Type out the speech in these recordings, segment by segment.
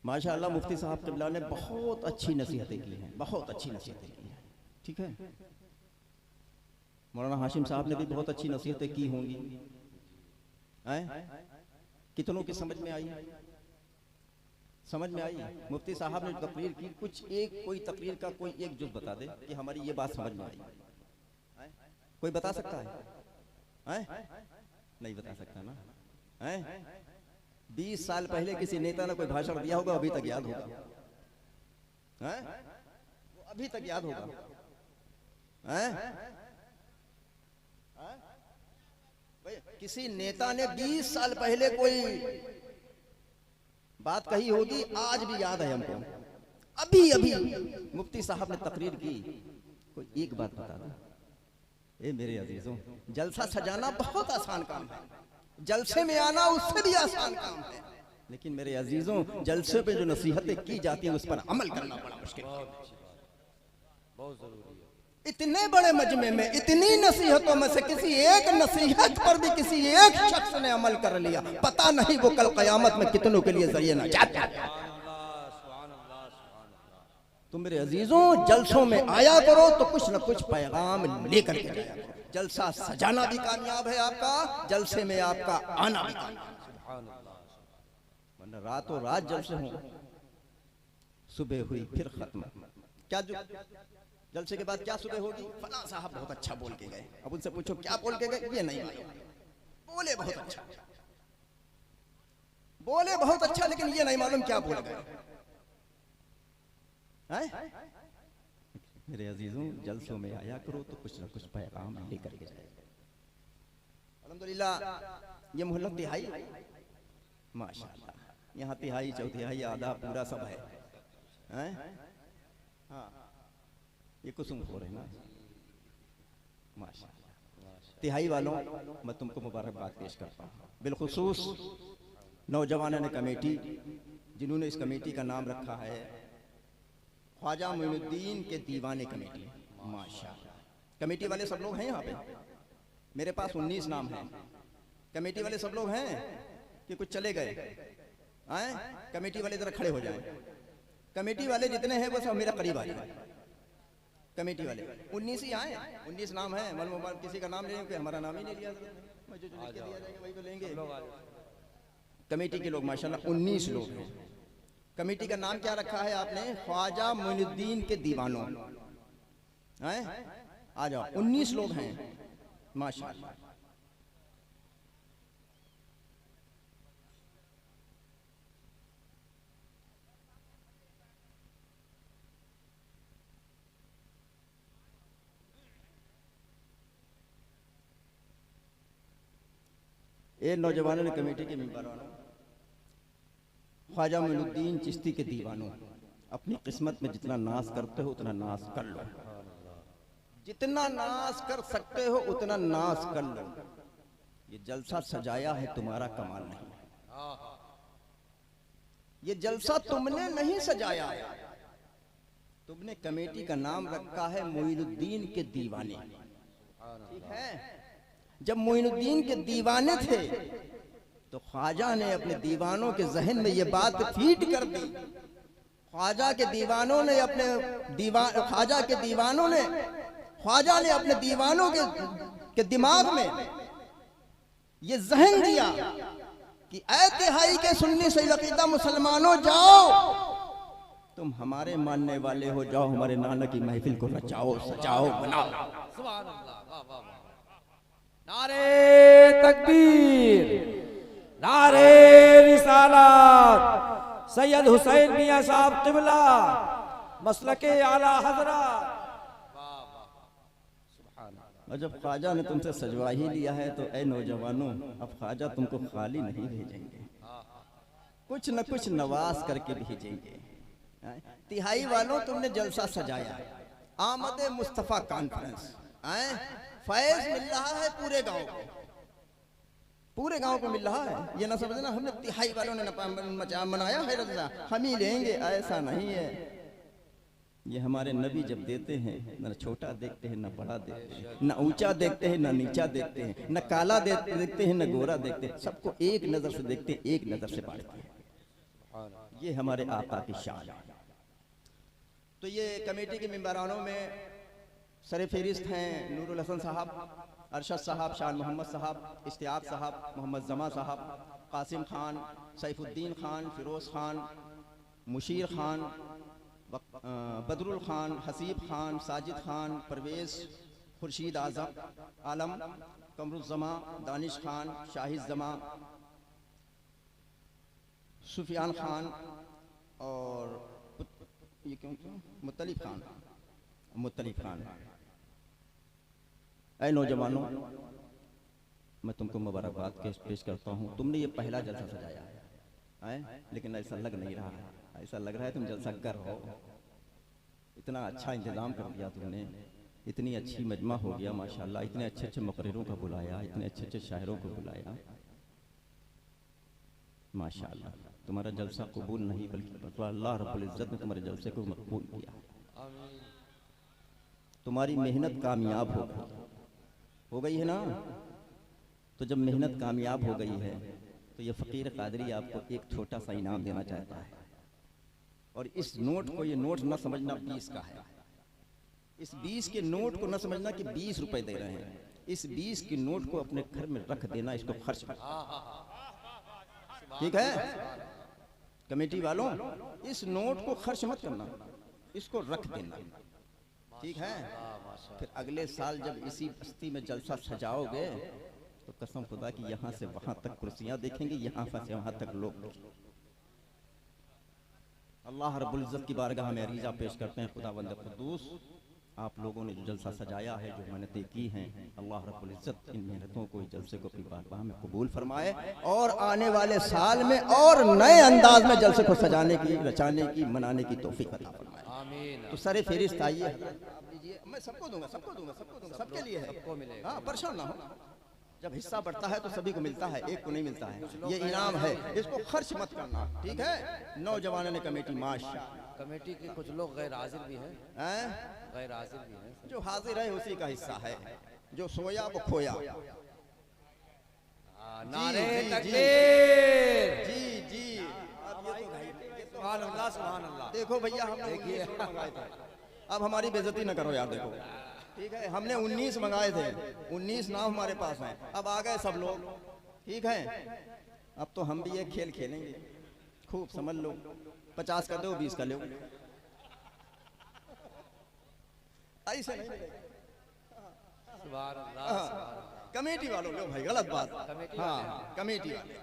माशाअल्लाह मुफ्ती साहब क़िबला ने बहुत अच्छी नसीहतें की हैं, बहुत अच्छी नसीहतें की हैं। ठीक है, मौलाना हाशिम साहब ने भी बहुत अच्छी नसीहतें की होंगी। कितनों की समझ में आई? समझ में आई? मुफ्ती साहब ने तकरीर की, कुछ एक कोई तकरीर का कोई एक जुज़ बता दे कि हमारी ये बात समझ में आई। कोई बता सकता है? नहीं बता सकता ना? 20 साल पहले किसी नेता ने कोई भाषण दिया होगा, अभी तक याद होगा। वो अभी तक याद होगा। किसी नेता ने 20 साल पहले कोई बात कही होगी, आज भी याद है हमको। अभी अभी मुफ्ती साहब ने तकरीर की, कोई एक बात बता दो। ए मेरे अजीजों, जलसा सजाना बहुत आसान काम है, जलसे में आना उससे भी आसान काम है, लेकिन मेरे अजीजों जलसे पे जो नसीहतें की जाती हैं उस पर अमल करना बड़ा मुश्किल है, बहुत जरूरी है। इतने बड़े मजमे में इतनी नसीहतों में से किसी एक नसीहत पर भी किसी एक शख्स ने अमल कर लिया, पता नहीं वो कल कयामत में कितनों के लिए जरिए नजात है। तो मेरे अजीजों जलसों में आया करो तो कुछ न कुछ पैगाम लेकर के जाया करो। जलसा सजाना भी कामयाब है आपका, जलसे में आपका आना भी कामयाब, वरना रातों रात जलसे हों, सुबह हुई फिर खत्म। क्या जो जलसे के बाद क्या सुबह होगी? फला साहब बहुत अच्छा बोल के गए, अब उनसे पूछो क्या बोल के गए, ये नहीं मालूम। बोले बहुत अच्छा, बोले बहुत अच्छा, लेकिन ये नहीं मालूम क्या बोल गए। मेरे अजीजों जलसों में आया करो तो कुछ ना कुछ पैगाम लेकर के जाएगा। अल्हम्दुलिल्लाह ये मोहल्ला तिहाई, माशाअल्लाह, यहाँ तिहाई चौतिहाई आधा पूरा सब है। हाँ ये कुसुम हो रहे ना, माशाअल्लाह। तिहाई वालों मैं तुमको मुबारकबाद पेश करता हूँ, बिलखुसूस नौजवानों ने कमेटी, जिन्होंने इस कमेटी का नाम रखा है ख्वाजा मोइनुद्दीन के दीवाने कमेटी, माशाअल्लाह। कमेटी वाले सब लोग हैं यहाँ पे? मेरे पास 19 नाम हैं। कमेटी वाले सब लोग हैं कि कुछ चले गए? कमेटी वाले जरा खड़े हो जाएं। कमेटी वाले जितने हैं वो सब मेरा करीब आ जाए। कमेटी वाले 19 ही आए, 19 नाम है। मालूम किसी का नाम ले लेंगे, हमारा नाम ही नहीं लिया, जो दिया जाएगा वही तो लेंगे। कमेटी के लोग माशाअल्लाह 19 लोग हैं। कमेटी का नाम क्या रखा है आपने? ख्वाजा मोइनुद्दीन के दीवानों। आ जाओ, 19 लोग हैं माशाअल्लाह। ये नौजवानों ने कमेटी के मेंबरों, ख्वाजा मोइनुद्दीन चिश्ती के दीवानों, अपनी किस्मत में जितना नाश करते हो उतना नाश कर लो, जितना नाश कर सकते हो उतना नाश कर लो। ये जलसा सजाया है तुम्हारा कमाल नहीं, ये जलसा तुमने नहीं सजाया है, तुमने कमेटी का नाम रखा है मोइनुद्दीन के दीवाने। ठीक है, जब मोइनुद्दीन के दीवाने थे तो ख्वाजा ने अपने दीवानों के जहन में ये बात फीड कर दी। ख्वाजा के दीवानों ने अपने ख्वाजा ने अपने दीवानों के दिमाग में ये जहन दिया कि ऐ तिहाई के सुन्नी सही अकीदा मुसलमानों, जाओ तुम हमारे मानने वाले हो, जाओ हमारे नाना की महफिल को रचाओ, सजाओ, बनाओ। सुभान अल्लाह, वाह वाह वाह। नारे तकबीर, नारे रिसालत, सैयद हुसैन मियां साहब क़िबला, मसलके आला हज़रत। और जब ख्वाजा ने तुमसे सजवा ही लिया है तो ऐ नौजवानों, अब ख्वाजा तुमको खाली नहीं भेजेंगे, कुछ न कुछ नवाज करके भेजेंगे। तिहाई वालों तुमने जलसा सजाया, आमद मुस्तफ़ा कॉन्फ्रेंस, फैज मिल रहा है पूरे गांव को, पूरे गांव को मिल रहा है। ये ना समझना हमने तिहाई वालों ने मनाया है रजा हम ही लेंगे, ऐसा नहीं है। ये हमारे नबी जब देते हैं न छोटा देखते हैं न बड़ा देखते हैं, न ऊंचा देखते हैं न नीचा देखते हैं, न काला देखते हैं न गोरा देखते हैं, सबको एक नजर से देखते हैं, एक नजर से बांटते हैं। ये हमारे आका की शान है। तो ये कमेटी के मेंबरानों में सर फहरिस्त हैं नूरुल हसन साहब, अरशद साहब, शान मोहम्मद साहब, इश्तियाक साहब, मोहम्मद जमा साहब, कासिम खान, सैफुद्दीन खान, फिरोज़ खान, मुशीर खान, बदरुल खान, हसीब खान, साजिद खान, परवेज़, खुर्शीद आलम, कमरुज़्ज़मा, दानिश खान, शाहिद जमा, सुफियान खान और ये क्यों मुत्तलिफ खान। ऐ नौजवानों, मैं तुमको मुबारकबाद पेश करता हूँ। तुमने ये पहला जलसा सजाया है, लेकिन ऐसा लग नहीं रहा है, ऐसा लग रहा है तुम जलसागर हो। इतना अच्छा इंतज़ाम कर दिया तुमने, इतनी अच्छी मजमा हो गया माशाल्लाह, इतने अच्छे अच्छे मुक़र्रिरों को बुलाया, इतने अच्छे अच्छे शायरों को बुलाया माशाल्लाह। तुम्हारा जलसा कबूल नहीं बल्कि अल्लाह रब्बुल इज़्ज़त ने तुम्हारे जलसे को मकबूल किया। तुम्हारी मेहनत कामयाब हो गई है ना। तो जब मेहनत कामयाब हो गई है तो ये फ़कीर कादरी आपको एक छोटा सा इनाम देना चाहता है। और इस नोट को, ये नोट न समझना 20 का है, इस 20 के नोट को न समझना कि 20 रुपए दे रहे हैं। इस 20 के नोट को अपने घर में रख देना, इसको खर्च कर, ठीक है कमेटी वालों। इस नोट को खर्च मत करना, इसको रख देना, ठीक है। फिर अगले साल जब इसी बस्ती में जलसा सजाओगे तो कसम खुदा कि यहाँ से वहाँ तक कुर्सियाँ देखेंगे, यहाँ से वहाँ तक लोग। अल्लाह रब्बुल इज़्ज़त की बारगाह में अरीज़ा पेश करते हैं, खुदावंद क़ुद्दूस आप लोगों ने जो जलसा सजाया है, जो मेहनतें की हैं, अल्लाह रब्बुल इज़्ज़त इन मेहनतों को, इस जलसे को अपनी बारगाह में कबूल फरमाए और आने वाले साल में और नए अंदाज में जलसे को सजाने की, रचाने की, मनाने की तौफीक अता फरमाए। आमीन। तो सरे फेरिस्त आइए, मैं सबको दूंगा, सबके लिए है, हाँ परेशान ना हो। जब हिस्सा बढ़ता है तो सभी को मिलता है, एक को नहीं मिलता है। ये इनाम है, इसको खर्च मत करना, ठीक है। नौजवानों ने कमेटी कमेटी के कुछ लोग गैर हाजिर भी हैं, गैर हाजिर भी हैं। जो हाजिर है उसी का हिस्सा है, जो सोया वो खोया। नारे तकबीर, जी जी। सुभान अल्लाह, सुभान अल्लाह। देखो भैया, हमने 19 मंगाए थे, अब हमारी बेइज्जती न करो यार। देखो ठीक है, हमने 19 मंगाए थे, 19 नाम हमारे पास हैं, अब आ गए सब लोग, ठीक है। अब तो हम भी ये खेल खेलेंगे, खूब समझ लो। 50 का दो, 20 का लो, ऐसे नहीं। सुभान अल्लाह। कमेटी वालों लो भाई, गलत बात। हाँ कमेटी वाले,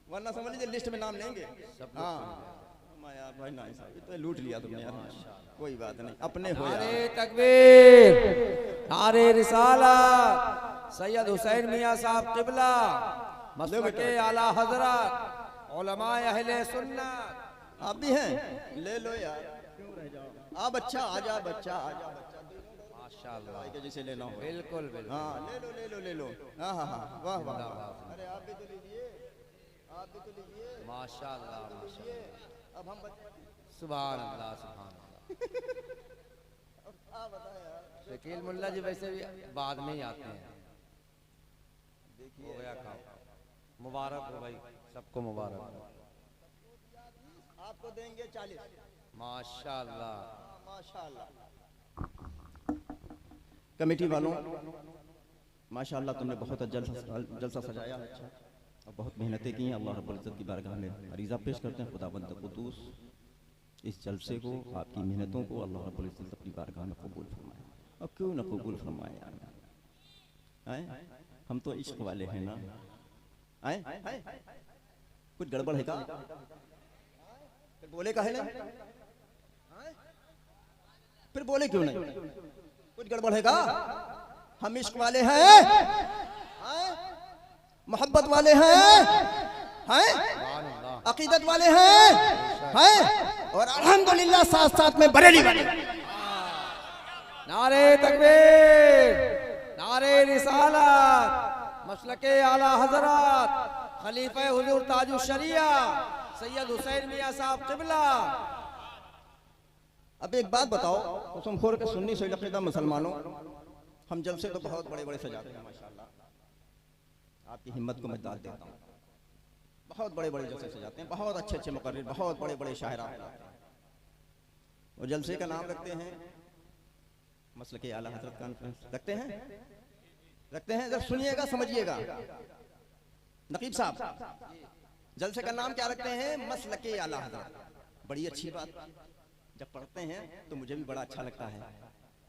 वरना समझ लीजिए लिस्ट में नाम लेंगे। हाँ यार भाई, ना तो लूट लिया तुमने यार, कोई बात नहीं, अपने हो। नारे तकबीर, नारे रिसालत, सैयद हुसैन मियां साहब क़िबला, मसलके आला हज़रत, उलमाए अहले सुन्नत। आप भी हैं, ले लो यार, क्यों रह जाओ। आप अच्छा आजा, बच्चा आजा, माशाल्लाह के जैसे लेना हो। बिल्कुल बिल्कुल, हाँ ले लो। हाँ हाँ हाँ, वाह वाह। अरे आप भी तो लीजिए, आप भी तो लीजिए, माशाल्लाह माशाल्लाह। अब हम सुभान अल्लाह, सुभान अल्लाह। आप बताएं यार। शकील मुल्ला जी वैसे भी बाद में ही आते हैं। देखिए हो गया काम, मुबारक हो भाई, सबको मुबारक हो। आपको देंगे 40। माशाल्लाह माशाल्लाह। कमेटी वालों माशाल्लाह, तुमने बहुत जलसा सजाया, अच्छा, और बहुत मेहनतें की हैं। अल्लाह रब्बुल इज़्ज़त की बारगाह में अरीज़ा पेश करते हैं, खुदावंद क़ुद्दूस इस जलसे को, आपकी मेहनतों को अल्लाह रब्बुल इज़्ज़त अपनी बारगाह में कबूल फरमाए। अब क्यों ना कबूल फरमाए यार, हम तो इश्क वाले हैं ना। आए कुछ गड़बड़ है का? फिर बोले का है ना, फिर बोले क्यों नहीं? कुछ गड़बड़ है का? हम इश्क वाले हैं, मोहब्बत वाले हैं, अकीदत वाले हैं, और अल्हम्दुलिल्लाह साथ साथ में बरेली वाले। नारे तकबीर, नारे रिसालत, मसलके आला हज़रत, खलीफा हुजूर ताजुश शरिया सैयद हुसैन मियां साहब क़िबला। अब एक बात बताओ, कसमखोर के सुन्नी से लकीदा मुसलमानों, हम जलसे तो बहुत बड़े बड़े सजाते हैं माशाल्लाह, आपकी हिम्मत को मैं दाद देता हूँ, बहुत बड़े बड़े जलसे सजाते हैं, बहुत अच्छे अच्छे मुकर्रिर, बहुत बड़े बड़े शायरा और जलसे का नाम रखते हैं मसलके आला हजरत कॉन्फ्रेंस। रखते हैं जब सुनिएगा समझिएगा। नकीब साहब जलसे का नाम क्या रखते हैं? मसलके आला हजरत। बड़ी अच्छी बात, जब पढ़ते हैं तो मुझे भी बड़ा अच्छा लगता है।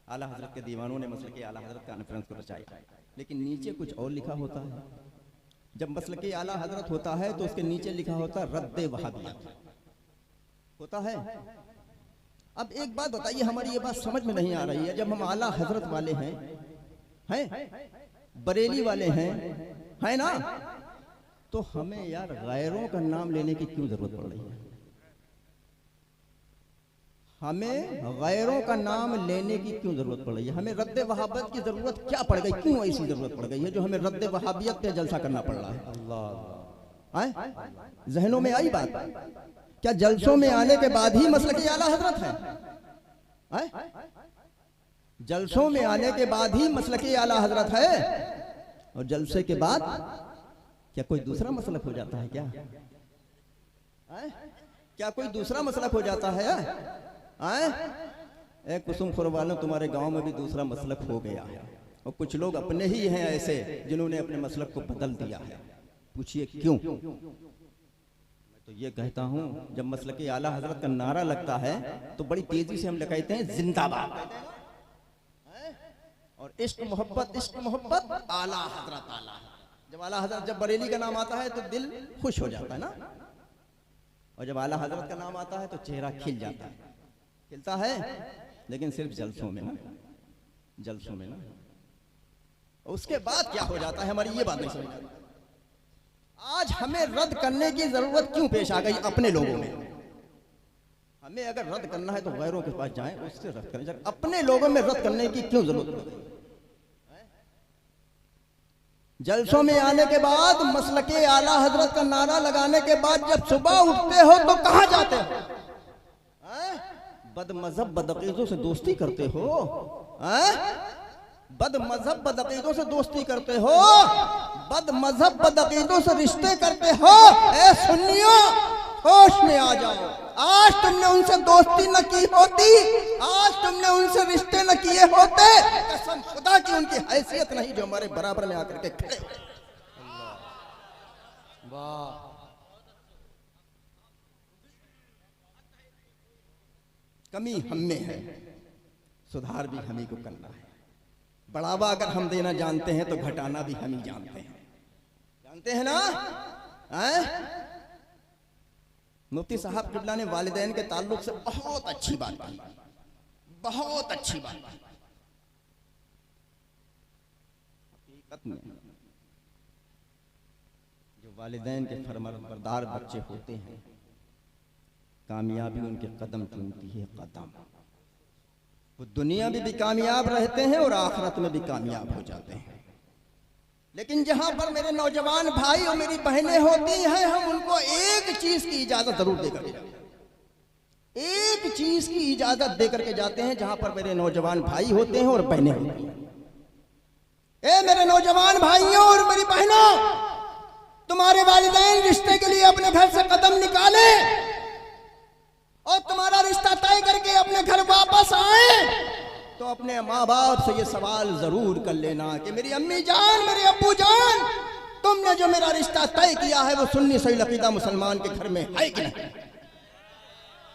आला हजरत के दीवानों ने मसलके आला हजरत कॉन्फ्रेंस को रचाया, लेकिन नीचे कुछ और लिखा होता है। जब मसलके आला हजरत होता है तो उसके नीचे लिखा होता है रद्दे वहाबियत होता है। अब एक बात बताइए, हमारी ये बात समझ में नहीं आ रही है। जब हम आला हजरत वाले हैं बरेली वाले हैं ना, तो हमें यार गैरों का नाम लेने की क्यों जरूरत पड़ रही है? हमें गैरों का नाम लेने की क्यों जरूरत पड़ रही है? हमें रद्द वहाबियत की जरूरत क्या पड़ गई? क्यों ऐसी जरूरत पड़ गई है जो हमें रद्द वहाबियत पे जलसा करना पड़ रहा है? अल्लाह, जहनों में आई बात? क्या जलसों में आने के बाद ही मसलके आला हजरत है? जलसों में आने के बाद ही मसलके आला हजरत है, और जलसे के बाद क्या कोई दूसरा मसलक हो जाता है? क्या कोई दूसरा मसलक हो जाता है? एक कुसुमखोर वालों, तुम्हारे गांव में भी दूसरा मसलक हो गया है, और कुछ लोग अपने ही हैं ऐसे जिन्होंने अपने मसलक को बदल दिया है। पूछिए क्यों? मैं तो ये कहता हूं, जब मसलके आला हजरत का नारा लगता है तो बड़ी तेजी से हम कहते हैं जिंदाबाद, और इश्क मोहब्बत आला हजरत आला। जब आला हजरत, जब बरेली का नाम आता है तो दिल खुश हो जाता है ना, और जब आला हजरत का नाम आता है तो चेहरा खिल जाता है, खिलता है, लेकिन सिर्फ जलसों में ना। उसके बाद क्या हो जाता है, हमारी ये बात नहीं समझ। आज हमें रद्द करने की जरूरत क्यों पेश आ गई अपने लोगों में? हमें अगर रद्द करना है तो गैरों के पास जाएं, उससे रद्द करें। अपने लोगों में रद्द करने की क्यों जरूरत पड़ी? जलसों में आने के बाद, मसलके आला हजरत का नारा लगाने के बाद जब सुबह उठते हो तो कहां जाते हो? बदमज़हब बदअक़ीदों से दोस्ती करते हो? बदमज़हब बदअक़ीदों से दोस्ती करते हो, बदमज़हब बदअक़ीदों से रिश्ते करते हो। ए सुन्नियों, होश में आ जाओ। आज तुमने उनसे दोस्ती न की होती, आज तुमने उनसे रिश्ते न किए होते, कसम खुदा की उनकी हैसियत नहीं जो हमारे बराबर में आकर के खड़े। वाह, कमी हम में है, सुधार भी हम ही को करना है। बढ़ावा अगर हम देना जानते हैं तो घटाना भी हम ही जानते हैं ना? मुफ्ती साहब किबला ने वालिदैन के ताल्लुक से बहुत अच्छी बात की, बहुत अच्छी बात। हकीकत में जो वालिदैन के फरमाबरदार बच्चे होते हैं, कामयाबी उनके कदम चुनती है। कदम वो दुनिया में भी कामयाब रहते हैं और आखिरत में भी कामयाब हो जाते हैं। लेकिन जहां पर मेरे नौजवान भाई और मेरी बहनें होती हैं, हम उनको एक चीज की इजाजत जरूर देकर के जाते हैं, एक चीज की इजाजत देकर के जाते हैं जहां पर मेरे नौजवान भाई होते हैं और बहनें होती हैं। ए मेरे नौजवान भाइयों और मेरी बहनों, तुम्हारे वालिदैन रिश्ते के लिए अपने घर से कदम निकाले और तुम्हारा रिश्ता तय करके अपने घर वापस आए, तो अपने माँ बाप से ये सवाल जरूर कर लेना कि मेरी अम्मी जान, मेरे अब्बू जान, तुमने जो मेरा रिश्ता तय किया है वो सुन्नी सही अकीदा मुसलमान के घर में है कि नहीं?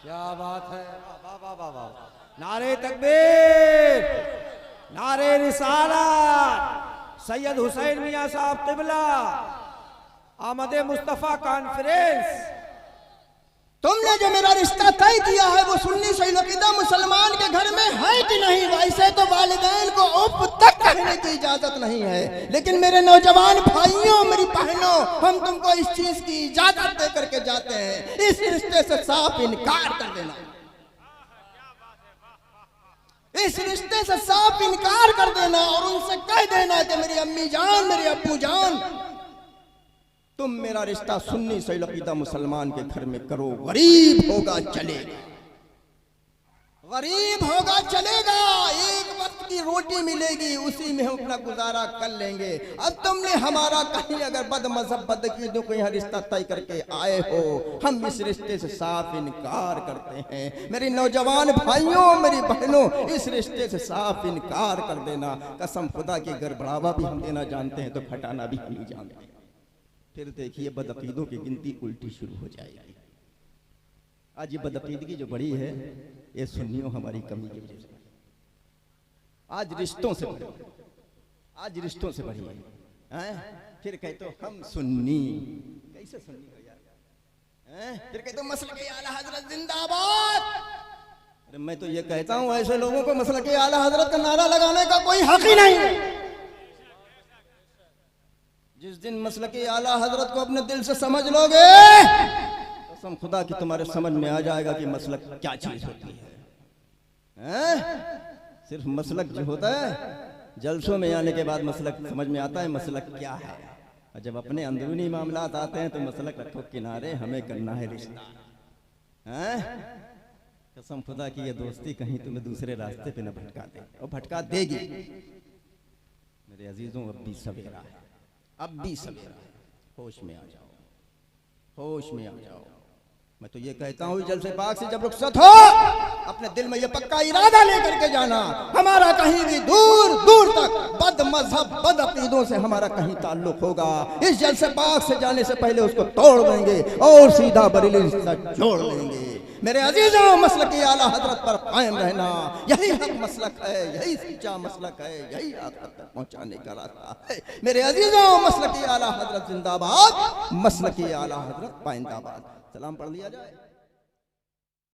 क्या बात है, वाह वाह वाह वाह, नारे तकबीर, नारे रिसालत, सैयद हुसैन मियां साहब किबला, आमद मुस्तफा कॉन्फ्रेंस। तुमने जो मेरा रिश्ता तय किया है वो सुन्नी सही अकीदा मुसलमान के घर में है कि नहीं? वैसे तो वालिदैन को उफ तक कहने की इजाजत नहीं है, लेकिन मेरे नौजवान भाइयों, मेरी बहनों, हम तुमको इस चीज की इजाजत दे करके जाते हैं, इस रिश्ते से साफ इनकार कर देना, इस रिश्ते से साफ इनकार कर देना और उनसे कह देना कि मेरी अम्मी जान, मेरे अब्बू जान, तुम मेरा रिश्ता सुन्नी सही अकीदा मुसलमान के घर में करो। गरीब होगा चलेगा, गरीब होगा चलेगा, एक वक्त की रोटी मिलेगी, उसी में हम अपना गुजारा कर लेंगे। अब तुमने हमारा कहीं अगर बद मजहब बदअकीदों को यहाँ रिश्ता तय करके आए हो, हम इस रिश्ते से साफ इनकार करते हैं। मेरे नौजवान भाइयों, मेरी बहनों, इस रिश्ते से साफ इनकार कर देना। कसम खुदा की, अगर बढ़ावा भी हम देना जानते हैं तो घटाना भी हम ही जानते हैं। फिर देखिए बदअकीदों की गिनती उल्टी शुरू हो जाएगी। आज ये बदअकीदगी जो बड़ी है, ये सुन्नियों हमारी कमी की वजह से आज रिश्तों से बड़ी, आज रिश्तों से बड़ी है। फिर कहते हो हम सुन्नी, कैसे सुन्नी हो यार? फिर कहते हो मसलक आला हजरत जिंदाबाद। अरे मैं तो ये कहता हूं, ऐसे लोगों को मसलक आला हजरत का नारा लगाने का कोई हक ही नहीं है। जिस दिन मसलक आला हजरत को अपने दिल से समझ लोगे, कसम खुदा की तुम्हारे समझ में आ जाएगा कि मसलक क्या चीज होती है। सिर्फ मसलक जो होता है, जलसों में आने के बाद मसलक समझ में आता है मसलक क्या है। और जब अपने अंदरूनी मामलात आते हैं तो मसलक रखो किनारे, हमें करना है रिश्ता। कसम खुदा की ये दोस्ती कहीं तुम्हें दूसरे रास्ते पे न भटका दे, और भटका देगी। मेरे अजीजों, अब भी सवेरा है, अब भी सवेरा है। होश में आ जाओ, होश में आ जाओ। मैं तो ये कहता हूँ, जलसे पाक से जब रुखसत हो, अपने दिल में ये पक्का इरादा लेकर के जाना, हमारा कहीं भी दूर दूर तक बद मजहब बद अकीदों से हमारा कहीं ताल्लुक होगा। इस जलसे पाक से जाने से पहले उसको तोड़ देंगे और सीधा बरेली रिश्ता जोड़ लेंगे। मेरे अजीजों, मसलक आला हजरत पर कायम रहना, यही हक मसलक है, यही सच्चा मसलक है, यही आखिरत तक पहुंचाने का रास्ता है। मेरे अजीजों, मसलक आला हजरत जिंदाबाद, मसलक आला हजरत पाइंदाबाद। सलाम पढ़ लिया जाए।